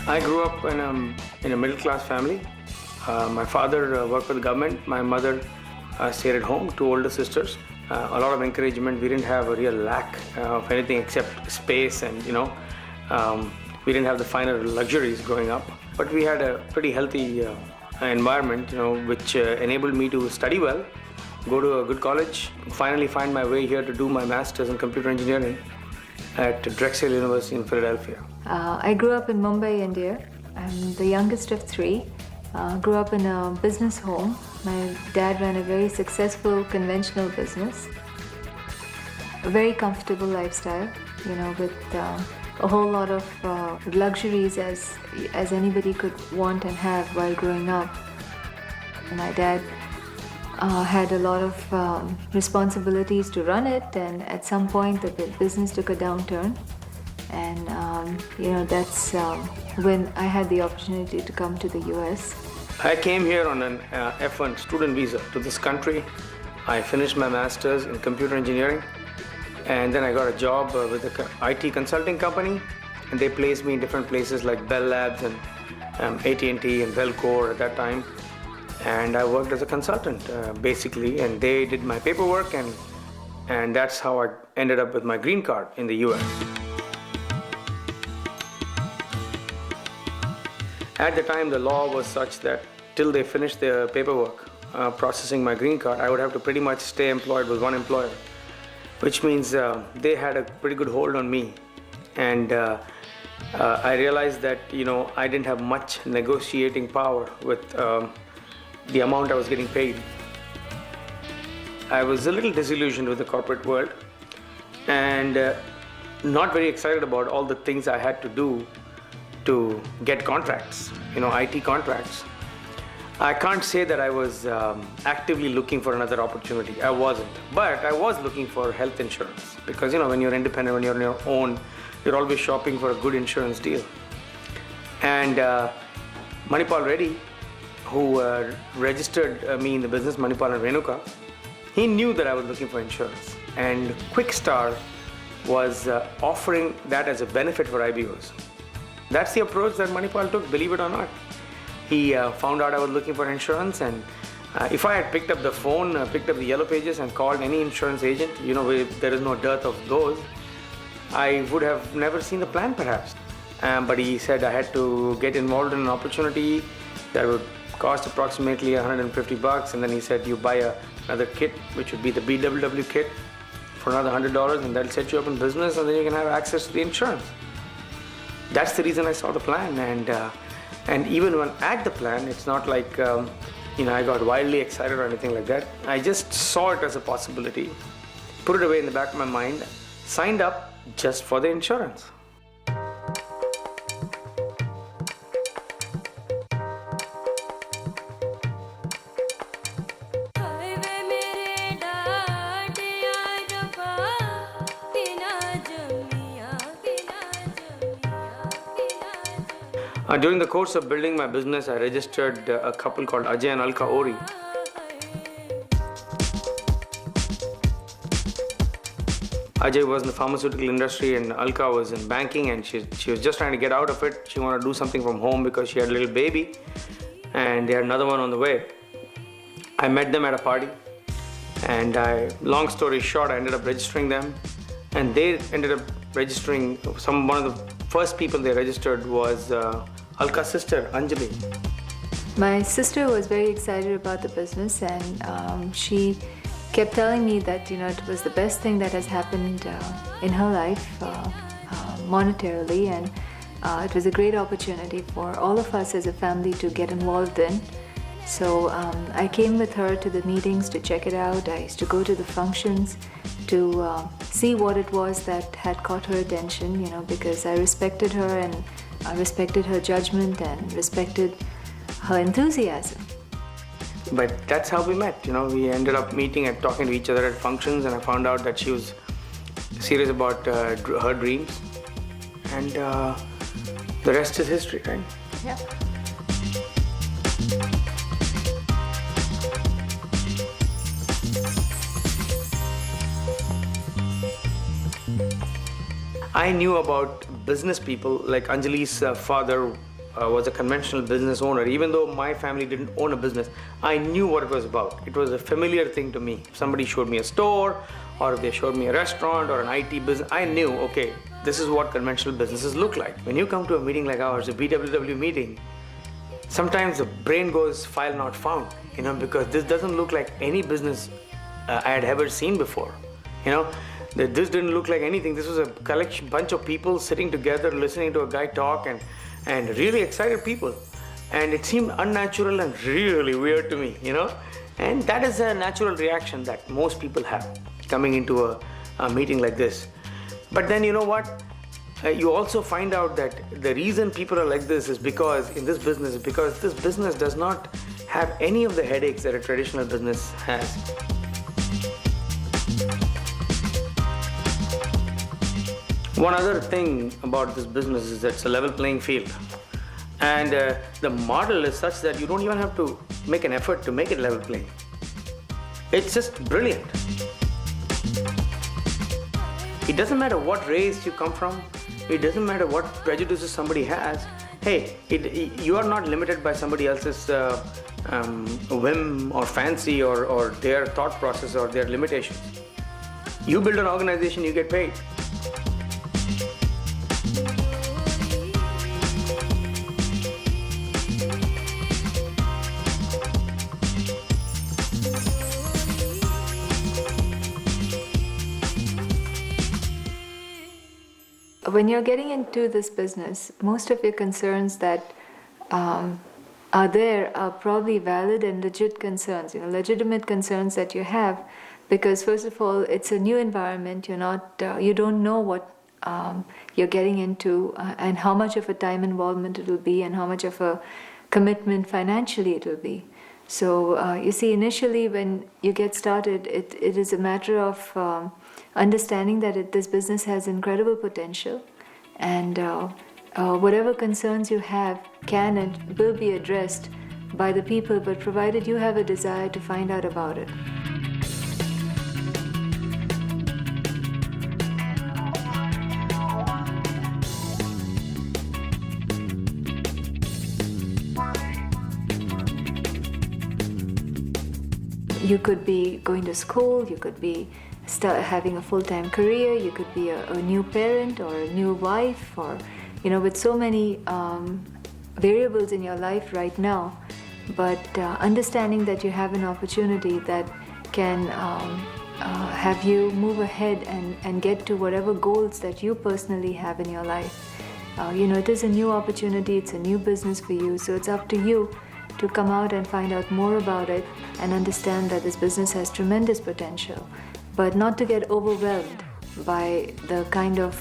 I grew up in a middle class family. My father worked for the government. My mother stayed at home, two older sisters. A lot of encouragement. We didn't have a real lack of anything except space, and we didn't have the finer luxuries growing up. But we had a pretty healthy environment, which enabled me to study well, go to a good college, finally find my way here to do my master's in computer engineering at Drexel University in Philadelphia. I grew up in Mumbai, India. I'm the youngest of three. Grew up in a business home. My dad ran a very successful conventional business. A very comfortable lifestyle, with a whole lot of luxuries as anybody could want and have while growing up. My dad had a lot of responsibilities to run it, and at some point the business took a downturn, and that's when I had the opportunity to come to the US. I came here on an F1 student visa to this country. I finished my master's in computer engineering, and then I got a job with an IT consulting company, and they placed me in different places like Bell Labs and AT&T and Velcor at that time. And I worked as a consultant, basically, and they did my paperwork, and that's how I ended up with my green card in the US. At the time, the law was such that till they finished their paperwork, processing my green card, I would have to pretty much stay employed with one employer, which means they had a pretty good hold on me. And I realized that, I didn't have much negotiating power with the amount I was getting paid. I was a little disillusioned with the corporate world and not very excited about all the things I had to do to get contracts, IT contracts. I can't say that I was actively looking for another opportunity. I wasn't. But I was looking for health insurance because, when you're independent, when you're on your own, you're always shopping for a good insurance deal. And Manipal Reddy, who registered me in the business, Manipal and Renuka, he knew that I was looking for insurance. And Quickstar was offering that as a benefit for IBOs. That's the approach that Manipal took, believe it or not. He found out I was looking for insurance, and if I had picked up the phone, picked up the yellow pages and called any insurance agent, there is no dearth of those, I would have never seen the plan perhaps. But he said I had to get involved in an opportunity that would cost approximately $150, and then he said you buy another kit, which would be the BWW kit, for another $100, and that'll set you up in business, and then you can have access to the insurance. That's the reason I saw the plan, and even when at the plan, it's not like I got wildly excited or anything like that. I just saw it as a possibility, put it away in the back of my mind, signed up just for the insurance. During the course of building my business, I registered a couple called Ajay and Alka Ori. Ajay was in the pharmaceutical industry and Alka was in banking, and she was just trying to get out of it. She wanted to do something from home because she had a little baby, and they had another one on the way. I met them at a party, and long story short, I ended up registering them, and they ended up registering one of the first people they registered was Alka's sister, Anjali. My sister was very excited about the business, and she kept telling me that it was the best thing that has happened in her life monetarily, and it was a great opportunity for all of us as a family to get involved in. So I came with her to the meetings to check it out. I used to go to the functions to see what it was that had caught her attention, because I respected her, and I respected her judgment and respected her enthusiasm. But that's how we met. We ended up meeting and talking to each other at functions, and I found out that she was serious about her dreams, and the rest is history, right? Yeah. I knew about business people, like Anjali's father was a conventional business owner, even though my family didn't own a business, I knew what it was about. It was a familiar thing to me. If somebody showed me a store, or if they showed me a restaurant or an IT business, I knew, okay, this is what conventional businesses look like. When you come to a meeting like ours, a BWW meeting, sometimes the brain goes file not found, because this doesn't look like any business I had ever seen before. This didn't look like anything. This was a bunch of people sitting together, listening to a guy talk, and really excited people. And it seemed unnatural and really weird to me, And that is a natural reaction that most people have coming into a meeting like this. But then you know what? You also find out that the reason people are like this is because this business does not have any of the headaches that a traditional business has. One other thing about this business is that it's a level playing field. And the model is such that you don't even have to make an effort to make it level playing. It's just brilliant. It doesn't matter what race you come from. It doesn't matter what prejudices somebody has. Hey, you are not limited by somebody else's whim or fancy or their thought process or their limitations. You build an organization, you get paid. When you're getting into this business, most of your concerns that are there are probably valid and legit concerns, legitimate concerns that you have, because first of all, it's a new environment. You don't know what you're getting into and how much of a time involvement it will be and how much of a commitment financially it will be. So you see, initially when you get started, it is a matter of understanding that this business has incredible potential, and whatever concerns you have can and will be addressed by the people, but provided you have a desire to find out about it. You could be going to school, you could be having a full-time career, you could be a new parent or a new wife, or with so many variables in your life right now. But understanding that you have an opportunity that can have you move ahead and get to whatever goals that you personally have in your life. It is a new opportunity, it's a new business for you, so it's up to you to come out and find out more about it and understand that this business has tremendous potential, but not to get overwhelmed by the kind of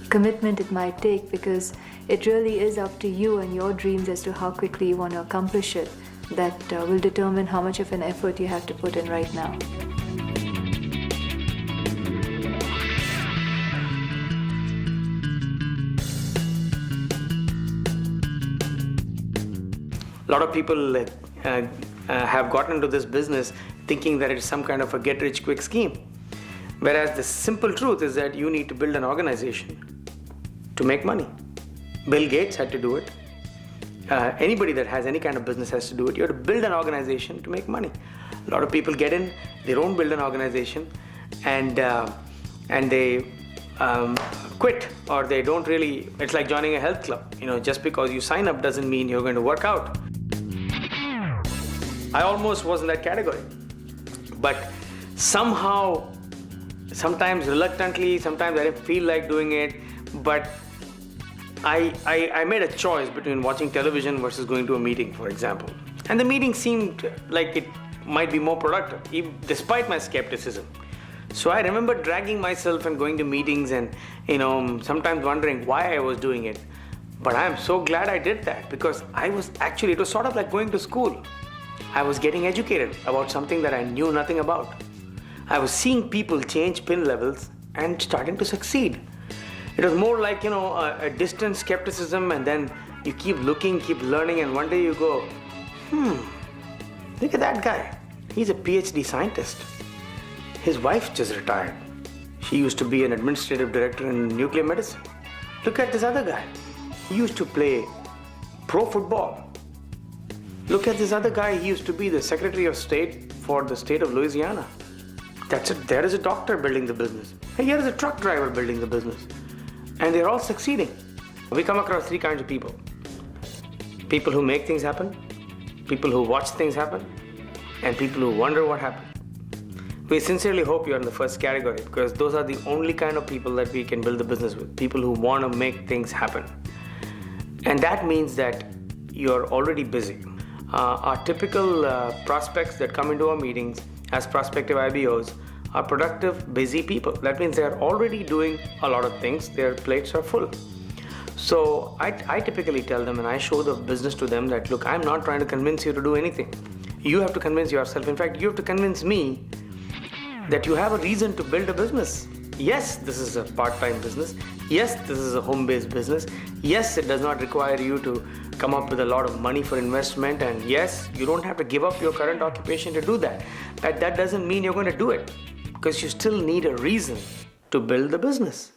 commitment it might take, because it really is up to you and your dreams as to how quickly you want to accomplish it that will determine how much of an effort you have to put in right now. A lot of people have gotten into this business thinking that it's some kind of a get-rich-quick scheme. Whereas the simple truth is that you need to build an organization to make money. Bill Gates had to do it. Anybody that has any kind of business has to do it. You have to build an organization to make money. A lot of people get in, they don't build an organization, and they quit, or they don't really. It's like joining a health club. Just because you sign up doesn't mean you're going to work out. I almost was in that category, but somehow, sometimes reluctantly, sometimes I didn't feel like doing it, but I made a choice between watching television versus going to a meeting, for example. And the meeting seemed like it might be more productive, despite my skepticism. So I remember dragging myself and going to meetings and, sometimes wondering why I was doing it. But I am so glad I did that, because it was sort of like going to school. I was getting educated about something that I knew nothing about. I was seeing people change pin levels and starting to succeed. It was more like, a distant skepticism, and then you keep looking, keep learning, and one day you go, look at that guy. He's a PhD scientist. His wife just retired. She used to be an administrative director in nuclear medicine. Look at this other guy. He used to play pro football. Look at this other guy. He used to be the Secretary of State for the state of Louisiana. That's it. There is a doctor building the business. And here is a truck driver building the business. And they're all succeeding. We come across three kinds of people. People who make things happen, people who watch things happen, and people who wonder what happened. We sincerely hope you're in the first category because those are the only kind of people that we can build a business with. People who want to make things happen. And that means that you're already busy. Our typical prospects that come into our meetings as prospective IBOs are productive, busy people. That means they're already doing a lot of things. Their plates are full. So I typically tell them and I show the business to them that, look, I'm not trying to convince you to do anything. You have to convince yourself. In fact, you have to convince me that you have a reason to build a business. Yes, this is a part-time business. Yes, this is a home-based business. Yes, it does not require you to come up with a lot of money for investment. And yes, you don't have to give up your current occupation to do that. That doesn't mean you're going to do it because you still need a reason to build the business.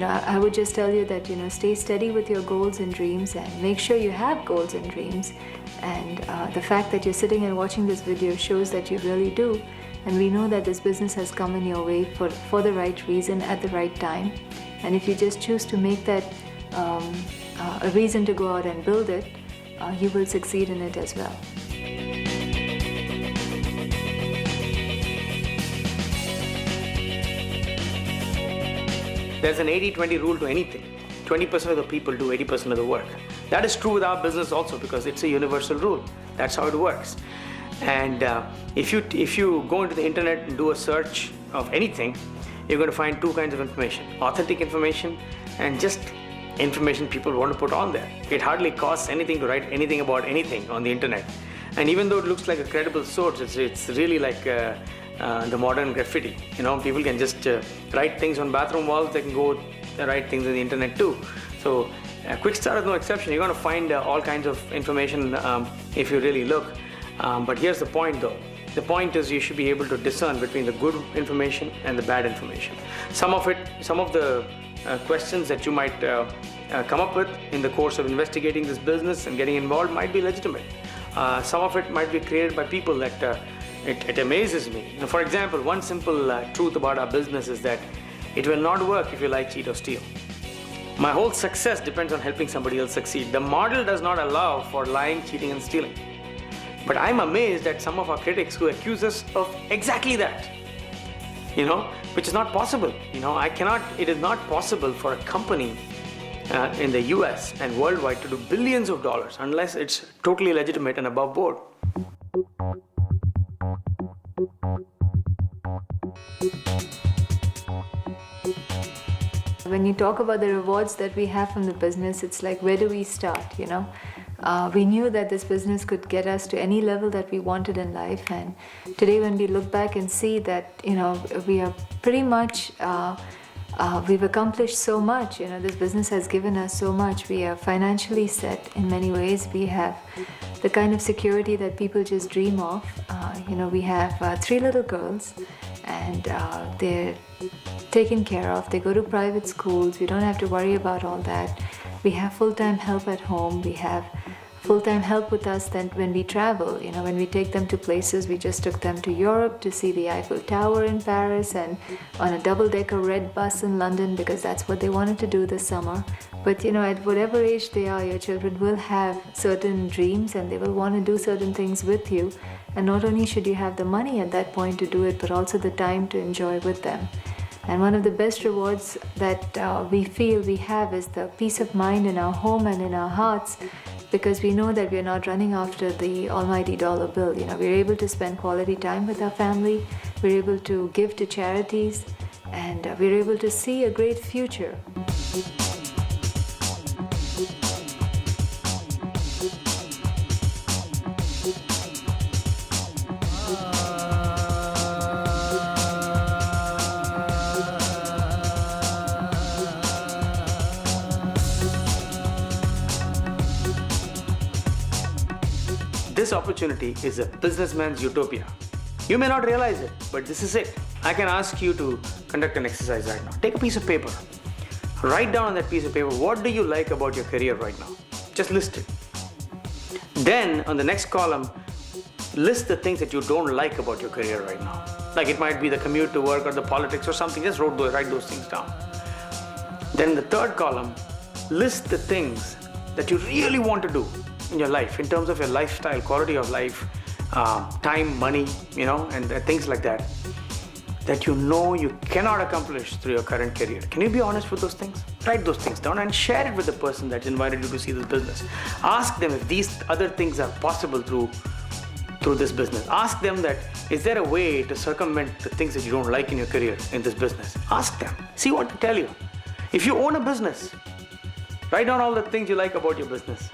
I would just tell you that, stay steady with your goals and dreams and make sure you have goals and dreams. And the fact that you're sitting and watching this video shows that you really do. And we know that this business has come in your way for the right reason at the right time. And if you just choose to make that a reason to go out and build it, you will succeed in it as well. There's an 80-20 rule to anything. 20% of the people do 80% of the work. That is true with our business also because it's a universal rule. That's how it works. And if you go into the internet and do a search of anything, you're going to find two kinds of information. Authentic information and just information people want to put on there. It hardly costs anything to write anything about anything on the internet. And even though it looks like a credible source, it's really like the modern graffiti. People can just write things on bathroom walls. They can go write things on the internet too. So Quickstar is no exception. You're going to find all kinds of information if you really look. But here's the point though. The point is you should be able to discern between the good information and the bad information. Some of the questions that you might come up with in the course of investigating this business and getting involved might be legitimate. Some of it might be created by people that it amazes me. For example, one simple truth about our business is that it will not work if you lie, cheat or steal. My whole success depends on helping somebody else succeed. The model does not allow for lying, cheating and stealing. But I'm amazed at some of our critics who accuse us of exactly that. Which is not possible. It is not possible for a company in the US and worldwide to do billions of dollars unless it's totally legitimate and above board. When you talk about the rewards that we have from the business, it's like, where do we start, We knew that this business could get us to any level that we wanted in life. And today when we look back and see that, we are pretty much, we've accomplished so much. This business has given us so much. We are financially set in many ways. We have the kind of security that people just dream of. We have 3 little girls and they're taken care of. They go to private schools. We don't have to worry about all that. We have full-time help at home. We have full-time help with us then when we travel. When we take them to places, we just took them to Europe to see the Eiffel Tower in Paris and on a double-decker red bus in London because that's what they wanted to do this summer. But at whatever age they are, your children will have certain dreams and they will want to do certain things with you. And not only should you have the money at that point to do it, but also the time to enjoy with them. And one of the best rewards that we feel we have is the peace of mind in our home and in our hearts, because we know that we're not running after the almighty dollar bill. We're able to spend quality time with our family, we're able to give to charities, and we're able to see a great future. This opportunity is a businessman's utopia. You may not realize it, but this is it. I can ask you to conduct an exercise right now. Take a piece of paper. Write down on that piece of paper, what do you like about your career right now? Just list it. Then on the next column, list the things that you don't like about your career right now. Like it might be the commute to work or the politics or something. Just write those things down. Then in the third column, list the things that you really want to do in your life in terms of your lifestyle, quality of life, time, money, and things like that you know you cannot accomplish through your current career. Can you be honest with those things? Write those things down and share it with the person that's invited you to see this business. Ask them if these other things are possible through this business. Ask them that, is there a way to circumvent the things that you don't like in your career in this business? Ask them. See what they tell you. If you own a business, write down all the things you like about your business.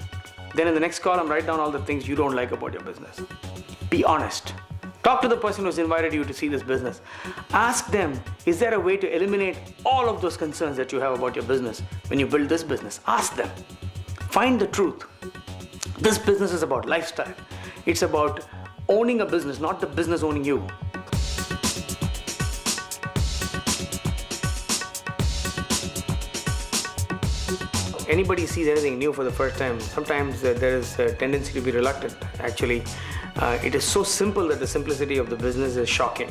Then in the next column, write down all the things you don't like about your business. Be honest. Talk to the person who's invited you to see this business. Ask them, is there a way to eliminate all of those concerns that you have about your business when you build this business? Ask them. Find the truth. This business is about lifestyle. It's about owning a business, not the business owning you. Anybody sees anything new for the first time, sometimes there is a tendency to be reluctant. Actually, it is so simple that the simplicity of the business is shocking,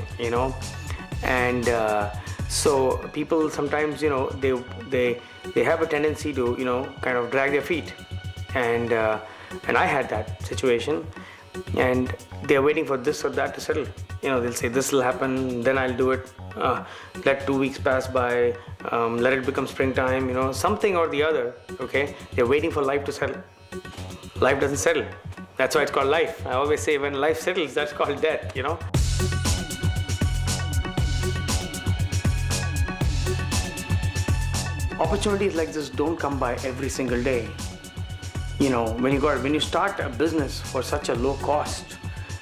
and so people sometimes, they have a tendency to, kind of drag their feet, and I had that situation, and they're waiting for this or that to settle. They'll say this will happen, then I'll do it. Let 2 weeks pass by, let it become springtime, something or the other, okay? They're waiting for life to settle. Life doesn't settle. That's why it's called life. I always say when life settles, that's called death, Opportunities like this don't come by every single day. When you start a business for such a low cost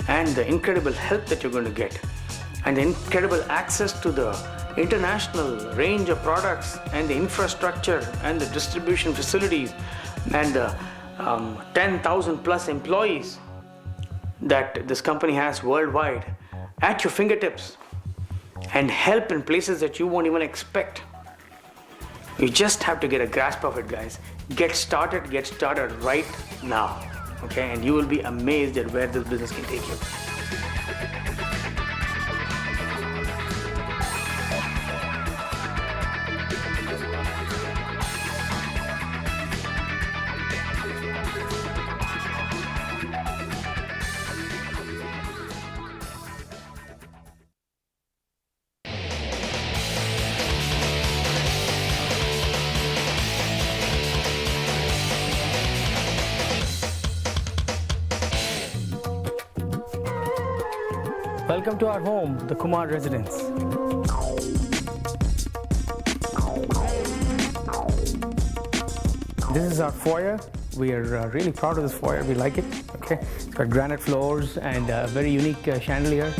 and the incredible help that you're going to get and the incredible access to the international range of products and the infrastructure and the distribution facilities and the 10,000 plus employees that this company has worldwide at your fingertips and help in places that you won't even expect. You just have to get a grasp of it, guys. Get started right now, okay? And you will be amazed at where this business can take you. Welcome to our home, the Kumar residence. This is our foyer. We are really proud of this foyer. We like it. Okay, it's got granite floors and a very unique chandelier.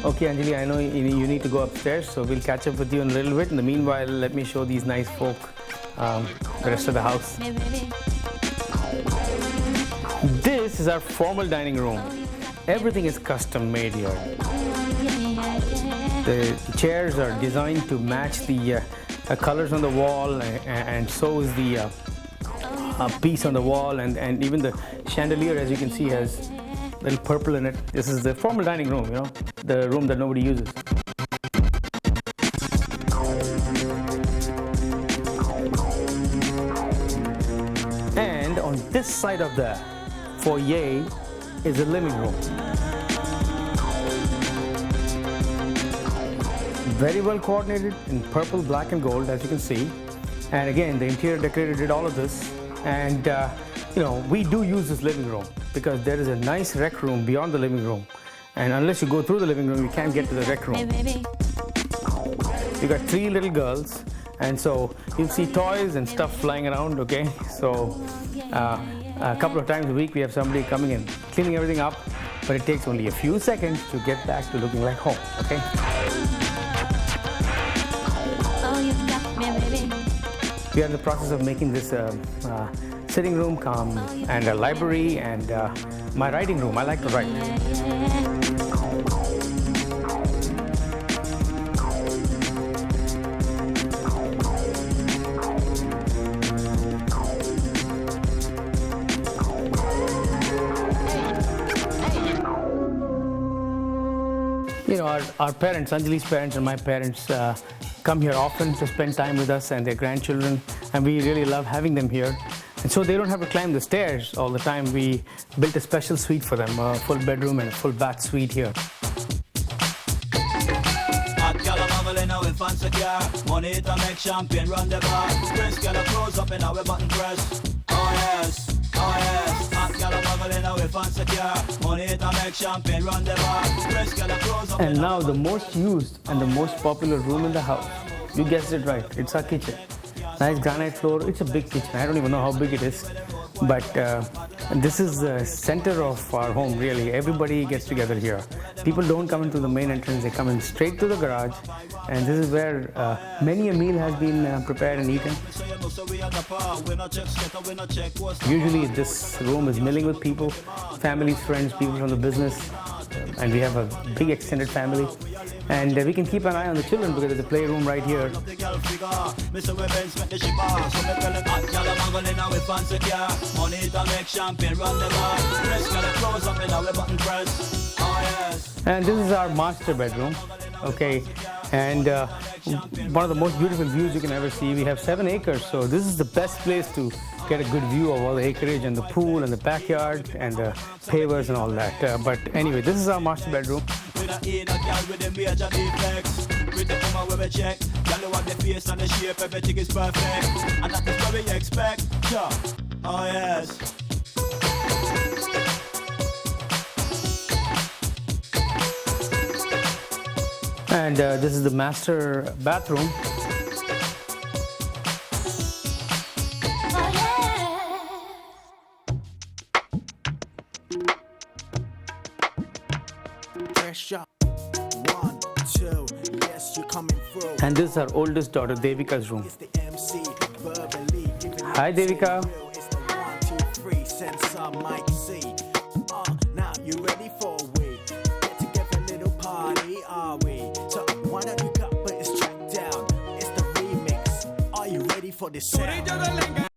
Okay, Anjali, I know you need to go upstairs, so we'll catch up with you in a little bit. In the meanwhile, let me show these nice folk the rest of the house. This is our formal dining room. Everything is custom made here. The chairs are designed to match the colors on the wall, and so is the piece on the wall, and even the chandelier, as you can see, has a little purple in it. This is the formal dining room, the room that nobody uses. And on this side of the foyer is a living room. Very well coordinated in purple, black and gold, as you can see. And again, the interior decorator did all of this. And we do use this living room because there is a nice rec room beyond the living room. And unless you go through the living room, you can't get to the rec room. You got 3 little girls, and so you'll see toys and stuff flying around, okay? So a couple of times a week we have somebody coming in, cleaning everything up, but it takes only a few seconds to get back to looking like home, okay? We are in the process of making this sitting room, and a library, and my writing room. I like to write. You know, our parents, Anjali's parents and my parents, come here often to spend time with us and their grandchildren, and we really love having them here. And so they don't have to climb the stairs all the time. We built a special suite for them, a full bedroom and a full bath suite here. Money to make champagne run the bar. Press girl close up in our button press. Oh yes, oh yes. Hot girl muggling away fancy car. Money to make champagne run the bar. Press girl close up. And now the most used and the most popular room in the house. You guessed it right. It's our kitchen. Nice granite floor. It's a big kitchen. I don't even know how big it is, but this is the center of our home. Really, everybody gets together here. People don't come into the main entrance. They come in straight to the garage, and this is where many a meal has been prepared and eaten. Usually, this room is milling with people, families, friends, people from the business, and we have a big extended family. And we can keep an eye on the children because there's a playroom right here. And this is our master bedroom, okay? And one of the most beautiful views you can ever see. We have 7 acres, so this is the best place to get a good view of all the acreage and the pool and the backyard and the pavers and all that. But anyway, this is our master bedroom. Oh yes. And this is the master bathroom. One, two, yes, you're coming through. And this is our oldest daughter, Devika's room. Hi, Devika. Now you ready for a week? Get together, little party, are we? So why don't you cut this track down? It's the remix. Are you ready for this sound?